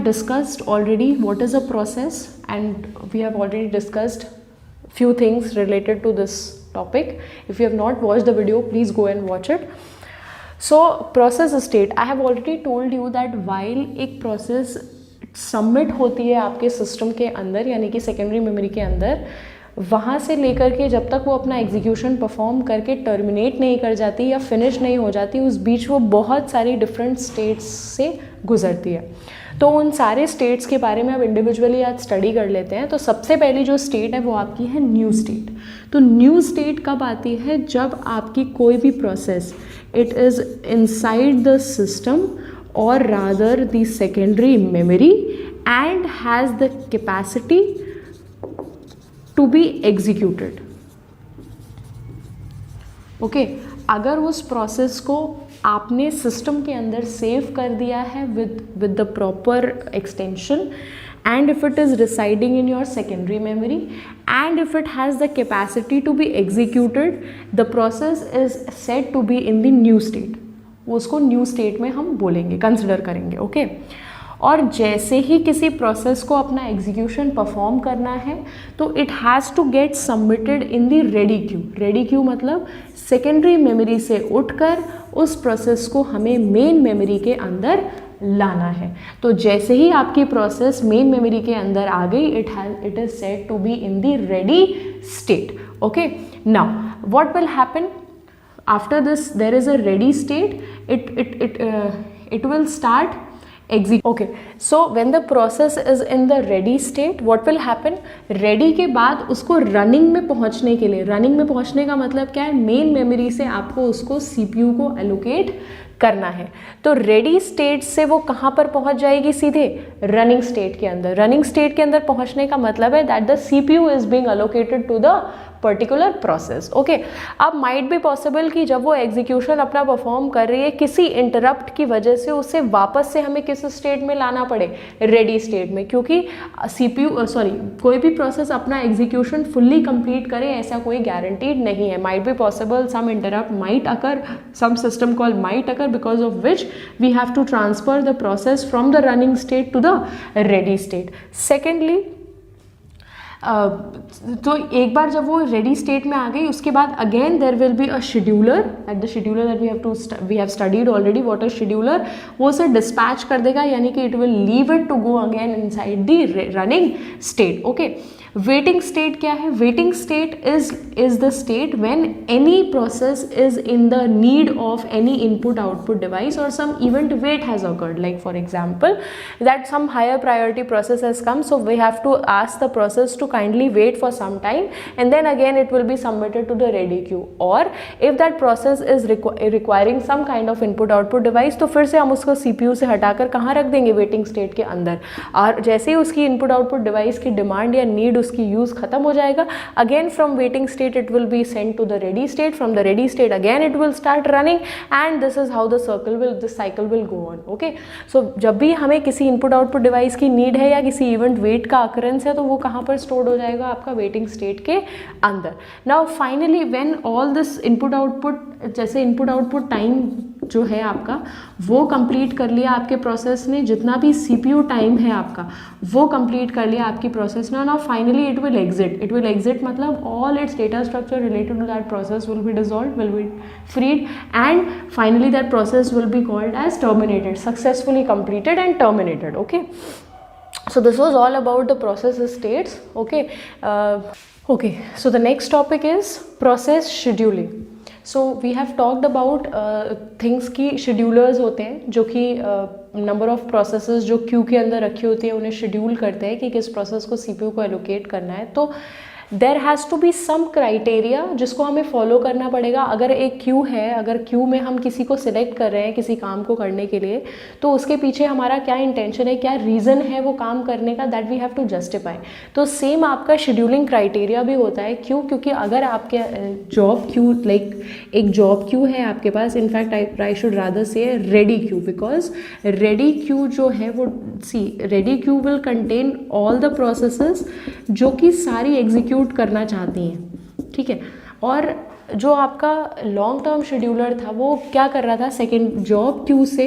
have discussed already what is a process, and we have already discussed few things related to this topic. If you have not watched the video, please go and watch it. So process state, I have already told you that while एक process submit होती है आपके system के अंदर यानी कि secondary memory के अंदर, वहाँ से लेकर के जब तक वो अपना एग्जीक्यूशन परफॉर्म करके टर्मिनेट नहीं कर जाती या फिनिश नहीं हो जाती, उस बीच वो बहुत सारी डिफरेंट स्टेट्स से गुजरती है. तो उन सारे स्टेट्स के बारे में अब इंडिविजुअली आज स्टडी कर लेते हैं. तो सबसे पहली जो स्टेट है वो आपकी है न्यू स्टेट. तो न्यू स्टेट कब आती है? जब आपकी कोई भी process it is inside the system or rather the secondary memory and has the capacity to be executed. Okay, अगर उस प्रोसेस को आपने सिस्टम के अंदर सेव कर दिया है with the proper extension, and if it is residing in your secondary memory and if it has the capacity to be executed, the process is said to be in the new state. उसको new state में हम बोलेंगे, consider करेंगे. Okay, और जैसे ही किसी process को अपना एग्जीक्यूशन परफॉर्म करना है तो it has to get submitted in the ready queue. Ready queue मतलब सेकेंडरी मेमोरी से उठकर उस प्रोसेस को हमें मेन मेमोरी के अंदर लाना है. तो जैसे ही आपकी प्रोसेस मेन मेमोरी के अंदर आ गई, it is said to be in the ready state. Okay, now what will happen after this? There is a ready state. It will start execute. Okay, so when the process is in the ready state, what will happen? ready के बाद उसको running में पहुंचने के लिए, running में पहुंचने का मतलब क्या है? मेन मेमोरी से आपको उसको CPU को allocate करना है. तो रेडी स्टेट से वो कहाँ पर पहुंच जाएगी? सीधे रनिंग स्टेट के अंदर. रनिंग स्टेट के अंदर पहुंचने का मतलब है that the CPU is being allocated to the particular process. Okay, अब माइट बी पॉसिबल कि जब वो एग्जीक्यूशन अपना परफॉर्म कर रही है, किसी इंटरप्ट की वजह से उसे वापस से हमें किस स्टेट में लाना पड़े? रेडी स्टेट में. क्योंकि कोई भी प्रोसेस अपना एग्जीक्यूशन फुल्ली कंप्लीट करे ऐसा कोई गारंटीड नहीं है. Might be possible some interrupt might occur, some system call might occur, because of which we have to transfer the process from the running state to the ready state. Secondly, तो एक बार जब वो ready state में आ गई, उसके बाद again there will be a scheduler. At the scheduler that we have studied already what is scheduler. वो उसे डिस्पैच कर देगा, यानी कि it will leave it to go again inside the running state. Okay, waiting state क्या है? Waiting state is the state when any process is in the need of any input output device और some event wait has occurred, like for example that some higher priority process has come, so we have to ask the process to kindly wait for some time and then again it will be submitted to the ready queue. Or if that process is requiring some kind of input output device, तो फिर से हम उसको CPU से हटाकर कहाँ रख देंगे? वेटिंग स्टेट के अंदर. और जैसे ही उसकी इनपुट आउटपुट डिवाइस की डिमांड या नीड उसकी यूज खत्म हो जाएगा, again from waiting state it will be sent to the ready state. From the ready state again it will start running and this is how the cycle will go on. Okay, so जब भी हमें किसी input output device की need है या किसी event wait का occurrence है, तो वो कहाँ पर स्टोर्ड हो जाएगा? आपका वेटिंग स्टेट के अंदर. Now finally when all this input output, जैसे इनपुट आउटपुट टाइम जो है आपका वो कंप्लीट कर लिया आपके प्रोसेस ने, जितना भी CPU टाइम है आपका वो कंप्लीट कर लिया आपकी प्रोसेस ने. Now finally it will exit मतलब all its data structure related to that process will be dissolved, will be freed and finally that process will be called as terminated, successfully completed and terminated. Okay, so this was all about the process states. Okay, so the next topic is process scheduling. So we have talked about things की schedulers होते हैं जो कि number of processes जो Q के अंदर रखी होती है उन्हें शेड्यूल करते हैं कि किस प्रोसेस को CPU को एलोकेट करना है. तो there has to be some criteria जिसको हमें फॉलो करना पड़ेगा. अगर एक क्यू है, अगर क्यू में हम किसी को सिलेक्ट कर रहे हैं किसी काम को करने के लिए, तो उसके पीछे हमारा क्या इंटेंशन है, क्या रीज़न है वो काम करने का, that we have to justify. तो सेम आपका शेड्यूलिंग क्राइटेरिया भी होता है. क्यों? क्योंकि अगर आपके जॉब क्यू, लाइक एक जॉब क्यू है आपके पास, in fact I should rather say ready queue, because ready queue जो है वो ready queue will contain all the processes जो कि सारी एग्जीक्यूट करना चाहती हैं. ठीक है, और जो आपका लॉन्ग टर्म शेड्यूलर था वो क्या कर रहा था, सेकेंड जॉब क्यू से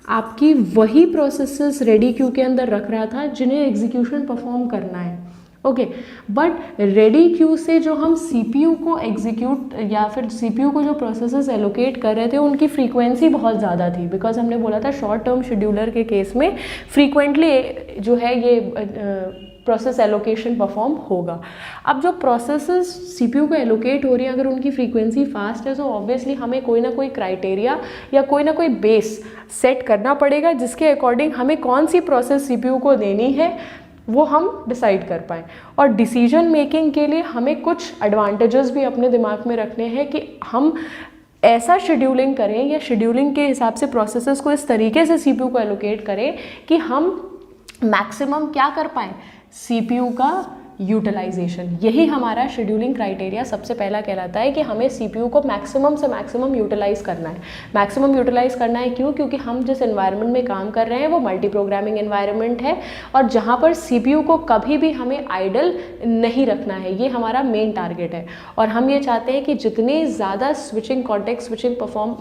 आपकी वही प्रोसेसेस रेडी क्यू के अंदर रख रहा था जिन्हें एग्जीक्यूशन परफॉर्म करना है, ओके। बट रेडी क्यू से जो हम सीपीयू को एग्जीक्यूट या फिर सीपीयू को जो प्रोसेसेस एलोकेट कर रहे थे उनकी फ्रीक्वेंसी बहुत ज़्यादा थी, बिकॉज हमने बोला था शॉर्ट टर्म शेड्यूलर के केस में फ्रीक्वेंटली जो है ये प्रोसेस एलोकेशन परफॉर्म होगा। अब जो प्रोसेसेस सीपीयू को एलोकेट हो रही है अगर उनकी फ्रीक्वेंसी फास्ट है तो ऑब्वियसली हमें कोई ना कोई क्राइटेरिया या कोई ना कोई बेस सेट करना पड़ेगा जिसके अकॉर्डिंग हमें कौन सी प्रोसेस सीपीयू को देनी है वो हम डिसाइड कर पाएँ। और डिसीजन मेकिंग के लिए हमें कुछ एडवांटेजेस भी अपने दिमाग में रखने हैं कि हम ऐसा शेड्यूलिंग करें या शेड्यूलिंग के हिसाब से प्रोसेसेस को इस तरीके से सीपीयू को एलोकेट करें कि हम मैक्सिमम क्या कर पाएँ, सीपीयू का यूटिलाइजेशन। यही हमारा शेड्यूलिंग क्राइटेरिया सबसे पहला कहलाता है कि हमें सीपीयू को मैक्सिमम से मैक्सिमम यूटिलाइज करना है। मैक्सिमम यूटिलाइज करना है क्यों? क्योंकि हम जिस एनवायरनमेंट में काम कर रहे हैं वो मल्टी प्रोग्रामिंग एनवायरनमेंट है और जहाँ पर सीपीयू को कभी भी हमें आइडल नहीं रखना है, ये हमारा मेन टारगेट है। और हम ये चाहते हैं कि जितनी ज़्यादा switching, context switching perform,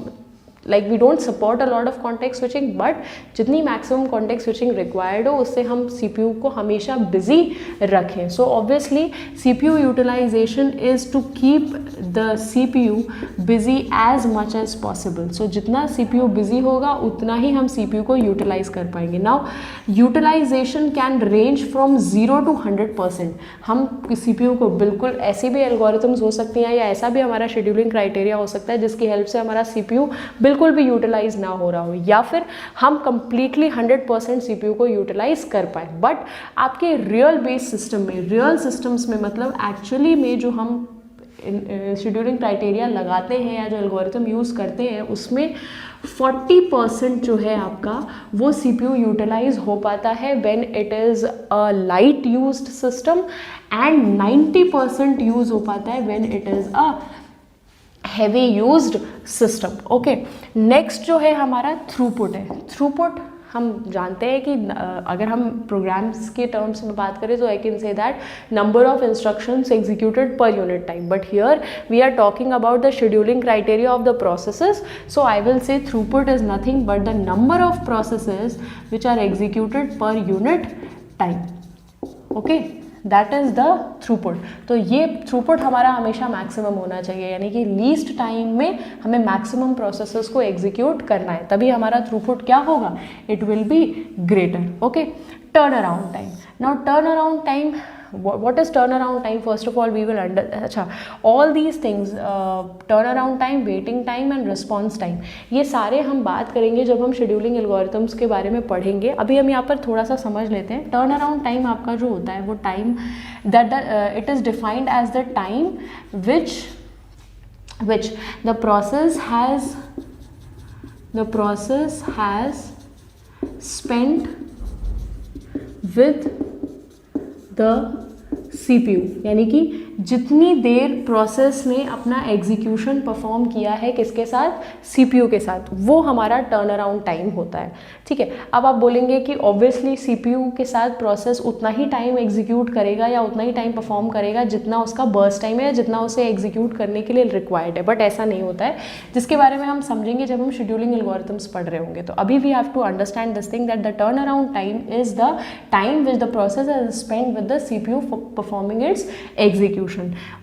like we don't support a lot of context switching, but जितनी मैक्सिमम कॉन्टेक्स्ट स्विचिंग रिक्वायर्ड हो उससे हम सीपीयू को हमेशा बिजी रखें। So obviously CPU utilisation is to keep the CPU busy as much as possible. So जितना CPU busy होगा उतना ही हम सीपीयू को यूटिलाइज कर पाएंगे। Now utilisation can range from 0 to 100%। हम सीपीयू को बिल्कुल ऐसी भी एल्गोरिथम्स हो सकती हैं या ऐसा भी हमारा शेड्यूलिंग क्राइटेरिया हो सकता है जिसकी हेल्प से हमारा सीपीयू बिल्कुल भी यूटिलाइज ना हो रहा हो, या फिर हम कंप्लीटली 100% सीपीयू को यूटिलाइज कर पाए। बट आपके रियल बेस सिस्टम में, रियल सिस्टम्स में, मतलब एक्चुअली में जो हम शेड्यूलिंग क्राइटेरिया लगाते हैं या जो एल्गोरिथम यूज़ करते हैं उसमें 40% जो है आपका वो सीपीयू यूटिलाइज हो पाता है when it is a light used system and 90% use हो पाता है when it is a heavy used system, okay. Next जो है हमारा थ्रूपुट है। थ्रूपुट हम जानते हैं कि अगर हम प्रोग्राम्स के टर्म्स में बात करें तो I can say that number of instructions executed per unit time, but here we are talking about the scheduling criteria of the processes. So I will say throughput is nothing but the number of processes which are executed per unit time, okay, that is the throughput. तो ये throughput हमारा हमेशा maximum होना चाहिए, यानी कि least time में हमें मैक्सिमम प्रोसेसेस को एग्जीक्यूट करना है, तभी हमारा थ्रूपुट क्या होगा, it will be greater, okay. Turn around time. Now turn around time, what is turnaround time? First of all we will अच्छा, all these things, turnaround time, waiting time and response time, ये सारे हम बात करेंगे जब हम scheduling algorithms के बारे में पढ़ेंगे। अभी हम यहाँ पर थोड़ा सा समझ लेते हैं। टर्न अराउंड टाइम आपका जो होता है वो time that it is defined as the time which the process has spent with the CPU, यानी कि जितनी देर प्रोसेस ने अपना एग्जीक्यूशन परफॉर्म किया है किसके साथ, CPU के साथ, वो हमारा टर्न अराउंड टाइम होता है, ठीक है। अब आप बोलेंगे कि ऑब्वियसली CPU के साथ प्रोसेस उतना ही टाइम एग्जीक्यूट करेगा या उतना ही टाइम परफॉर्म करेगा जितना उसका बर्स्ट टाइम है या जितना उसे एग्जीक्यूट करने के लिए रिक्वायर्ड है, बट ऐसा नहीं होता है, जिसके बारे में हम समझेंगे जब हम शेड्यूलिंग एल्गोरिथम्स पढ़ रहे होंगे। तो अभी we have to understand this thing that the turnaround time is the time which the process has spend with the CPU for performing its execution.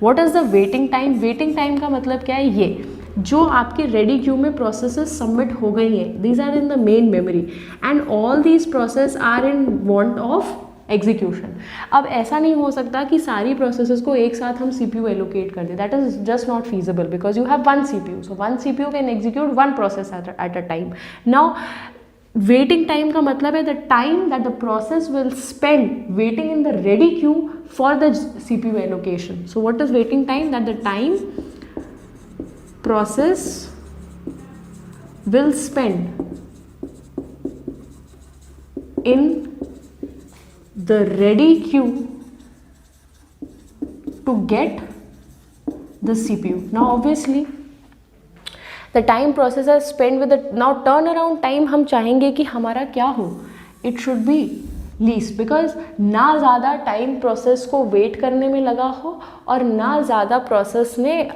What is the waiting time? Waiting time का मतलब क्या है, ये जो आपके ready queue में processes submit हो गई हैं, these are in the main memory and all these process are in want of execution. अब ऐसा नहीं हो सकता कि सारी प्रोसेसेस को एक साथ हम CPU एलोकेट कर दें, that is just not feasible because you have one CPU, so one CPU can execute one process at a time. Now waiting time का मतलब है the time that the process will spend waiting in the ready Q for the CPU allocation. So what is waiting time? That the time process will spend in the ready queue to get the CPU. Now obviously the time process has spent with the now turnaround time हम चाहेंगे कि हमारा क्या हो, it should be least, because ना ज़्यादा time process को wait करने में लगा हो और ना ज़्यादा प्रोसेस ने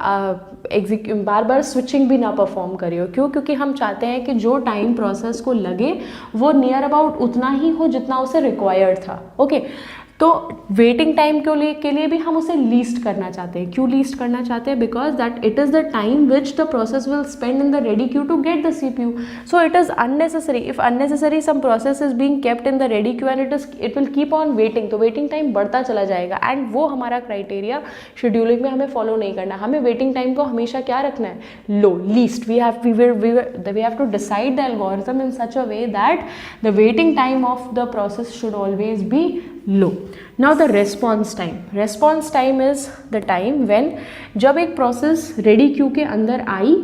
बार बार स्विचिंग भी ना परफॉर्म करी हो। क्यों? क्योंकि हम चाहते हैं कि जो टाइम प्रोसेस को लगे वो नियर अबाउट उतना ही हो जितना उसे रिक्वायर्ड था। ओके, तो वेटिंग टाइम के लिए भी हम उसे लीस्ट करना चाहते हैं। क्यों लीस्ट करना चाहते हैं? Because that it is the time which the process will spend in the ready queue to get the CPU. So it is unnecessary, if unnecessary some process is being kept in the ready queue and it will keep on waiting, तो waiting time बढ़ता चला जाएगा and वो हमारा criteria scheduling में हमें follow नहीं करना। हमें वेटिंग टाइम को हमेशा क्या रखना है? Low, least. We have to decide the algorithm in such a way that the waiting time of the process should always be low. Now the response time. Response time is the time when जब एक process ready queue के अंदर आई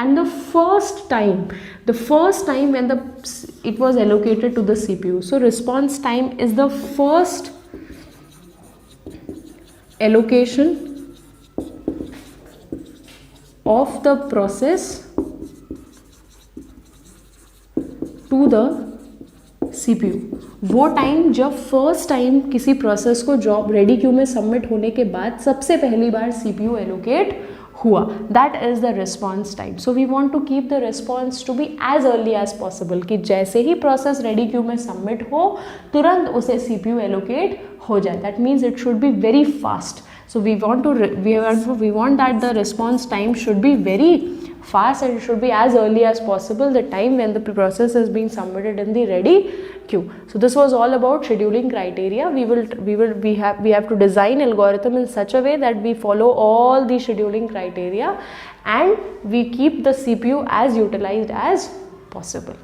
and the first time when it was allocated to the CPU. So response time is the first allocation of the process to the CPU. वो time जब first time किसी process को job ready queue में submit होने के बाद सबसे पहली बार CPU एलोकेट हुआ, that is the response time. So we want to keep the response to be as early as possible, कि जैसे ही प्रोसेस रेडी क्यू में सबमिट हो तुरंत उसे CPU एलोकेट हो जाए. That means it should be very fast. So we want that the response time should be very fast and it should be as early as possible, the time when the process is being submitted in the ready queue. So this was all about scheduling criteria. We have to design algorithm in such a way that we follow all the scheduling criteria and we keep the CPU as utilized as possible.